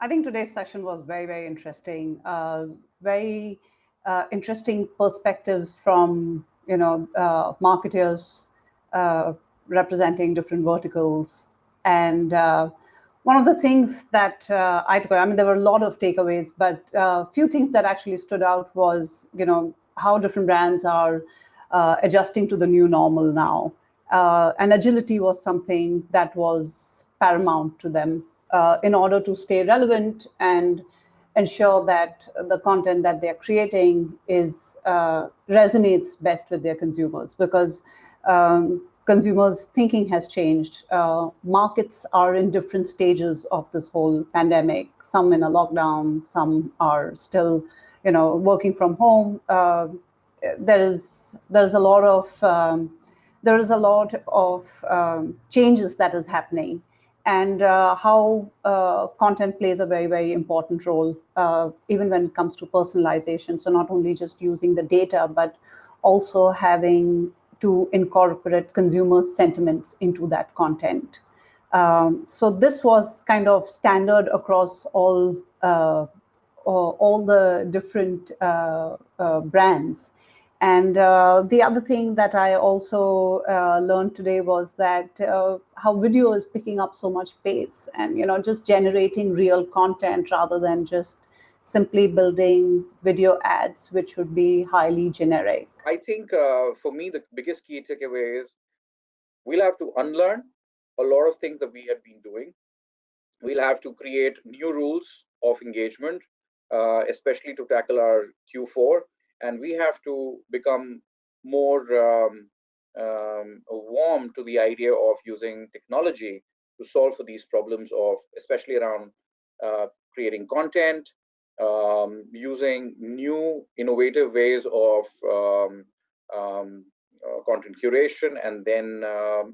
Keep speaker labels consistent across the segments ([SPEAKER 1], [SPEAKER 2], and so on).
[SPEAKER 1] I think today's session was very, very interesting. Very interesting perspectives from marketers representing different verticals. And one of the things that I took, I mean, there were a lot of takeaways, but a few things that actually stood out was, how different brands are adjusting to the new normal now. And agility was something that was paramount to them in order to stay relevant and ensure that the content that they're creating is resonates best with their consumers, because consumers' thinking has changed. Markets are in different stages of this whole pandemic. Some in a lockdown, some are still, working from home. There's a lot of changes that is happening, and how content plays a very, very important role, even when it comes to personalization. So not only just using the data, but also having to incorporate consumer sentiments into that content. So this was kind of standard across all the different brands. And the other thing that I also learned today was that how video is picking up so much pace, and just generating real content rather than just simply building video ads, which would be highly generic.
[SPEAKER 2] I think for me, the biggest key takeaway is we'll have to unlearn a lot of things that we have been doing. We'll have to create new rules of engagement, especially to tackle our Q4. And we have to become more warm to the idea of using technology to solve for these problems of, especially around creating content, using new innovative ways of content curation, and then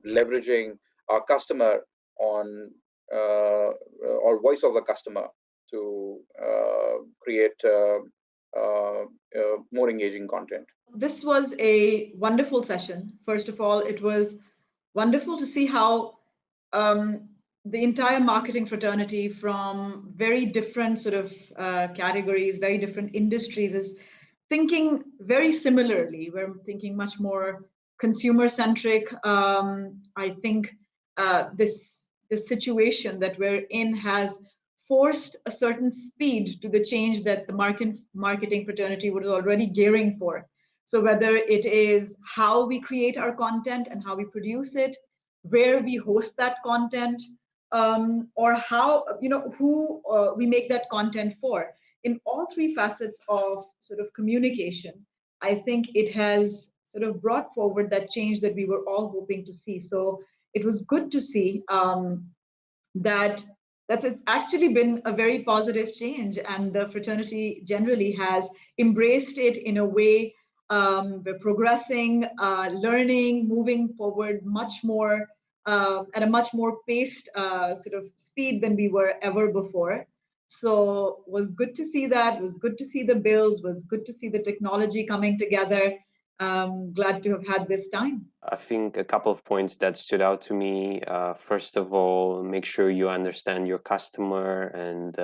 [SPEAKER 2] leveraging our customer on or voice of the customer to create more engaging content.
[SPEAKER 3] This was a wonderful session. First of all, it was wonderful to see how the entire marketing fraternity from very different sort of categories, very different industries is thinking very similarly. We're thinking much more consumer centric. I think this situation that we're in has forced a certain speed to the change that the marketing fraternity was already gearing for. So whether it is how we create our content and how we produce it, where we host that content, or how, who we make that content for. In all three facets of sort of communication, I think it has sort of brought forward that change that we were all hoping to see. So it was good to see that it's actually been a very positive change, and the fraternity generally has embraced it in a way. We're progressing, learning, moving forward much more at a much more paced sort of speed than we were ever before. So was good to see that, was good to see the builds, was good to see the technology coming together. Glad to have had this time.
[SPEAKER 4] I think a couple of points that stood out to me. First of all, make sure you understand your customer and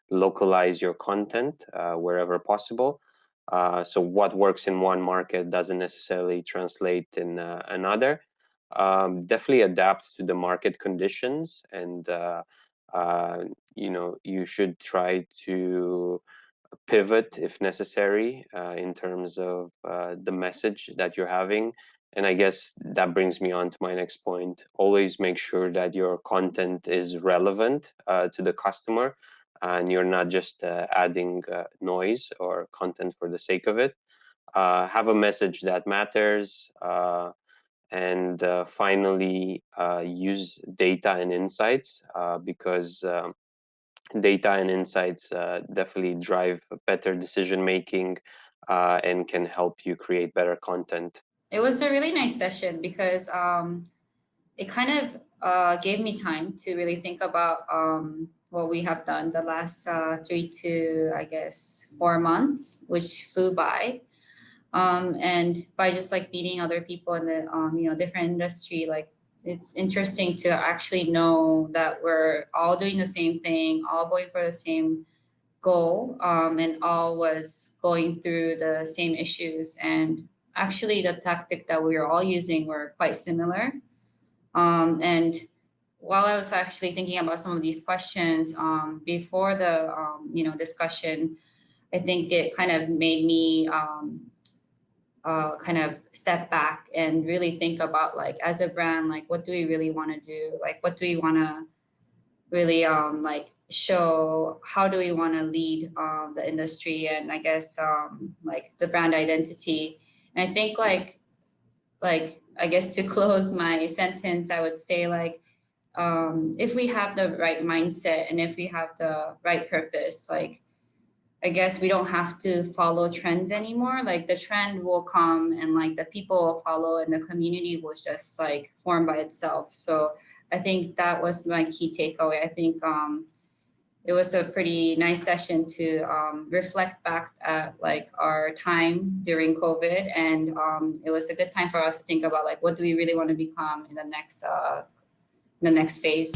[SPEAKER 4] localize your content wherever possible. So what works in one market doesn't necessarily translate in another. Definitely adapt to the market conditions, and you should try to pivot if necessary in terms of the message that you're having. And I guess that brings me on to my next point. Always make sure that your content is relevant to the customer, and you're not just adding noise or content for the sake of it. Have a message that matters. And finally, use data and insights because data and insights definitely drive better decision making and can help you create better content.
[SPEAKER 5] It was a really nice session because it kind of gave me time to really think about what we have done the last 3 to, I guess, 4 months, which flew by. And by just like meeting other people in the different industry, like it's interesting to actually know that we're all doing the same thing, all going for the same goal, and all was going through the same issues. And actually, the tactic that we were all using were quite similar. And while I was actually thinking about some of these questions before the discussion, I think it kind of made me kind of step back and really think about, like, as a brand, like, what do we really want to do? Like, what do we want to really like show? How do we want to lead the industry? And I guess like the brand identity. And I think like I guess to close my sentence, I would say, like, if we have the right mindset and if we have the right purpose, like, I guess we don't have to follow trends anymore. Like, the trend will come and like the people will follow and the community will just like form by itself. So I think that was my key takeaway. I think it was a pretty nice session to reflect back at like our time during COVID, and it was a good time for us to think about, like, what do we really want to become in the next phase.